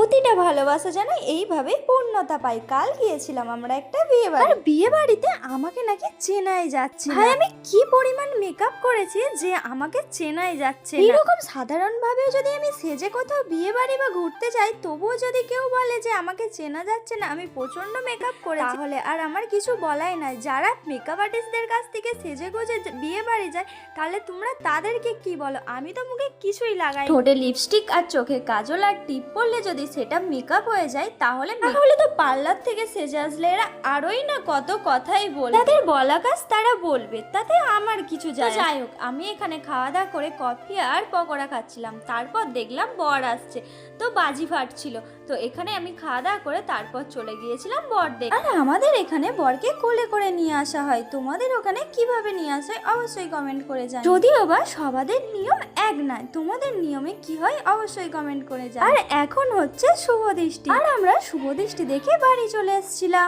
প্রতিটা ভালোবাসা যেন এইভাবেই পূর্ণতা পায়। কাল গিয়েছিলাম আমরা একটা বিয়ে বাড়ি, আর বিয়ে বাড়িতে আমাকে নাকি চেনাই যাচ্ছে না। ভাই আমি কি পরিমাণ মেকআপ করেছি যে আমাকে চেনাই যাচ্ছে না। এরকম সাধারণভাবে যদি আমি সেজে কোথাও বিয়ে বাড়ি বা ঘুরতে যাই, তবুও যদি কেউ বলে যে আমাকে চেনা যাচ্ছে না, আমি প্রচন্ড মেকআপ করেছি, তাহলে আর আমার কিছু বলাই নাই। যারা মেকআপ আর্টিস্টদের কাছ থেকে সেজে গুজে বিয়ে বাড়ি যায়, তাহলে তোমরা তাদেরকে কি বলো? আমি তো মুখে কিছুই লাগাই, ঠোঁটে লিপস্টিক আর চোখে কাজল আর টিপ পরলে যদি সেটা মেকআপ হয়ে যায়, তাহলে তো পার্লার থেকে সেজে আসলে এরা আরোই না কত কথাই বলে। তাদের বলা কাজ তারা বলবে, তাতে আমার কিছু যায়। যাই হোক, আমি এখানে খাওয়া দাওয়া করে কফি আর পকোড়া খাচ্ছিলাম। তারপর দেখলাম বর আসছে, তো বাজি ফাটছিল। তো এখানে আমি খাওয়া দাওয়া করে তারপর চলে গিয়েছিলাম বর দেখতে। আর আমাদের এখানে বরকে কোলে করে নিয়ে আসা হয়। তোমাদের ওখানে কিভাবে নিয়ে আসা হয় অবশ্যই কমেন্ট করে জানাও। যদিও বা সবাদের নিয়ম এক নয়, তোমাদের নিয়মে কি হয় অবশ্যই কমেন্ট করে জানাও। আর এখন হচ্ছে শুভ দৃষ্টি, আর আমরা শুভ দৃষ্টি দেখে বাড়ি চলে এসেছিলাম।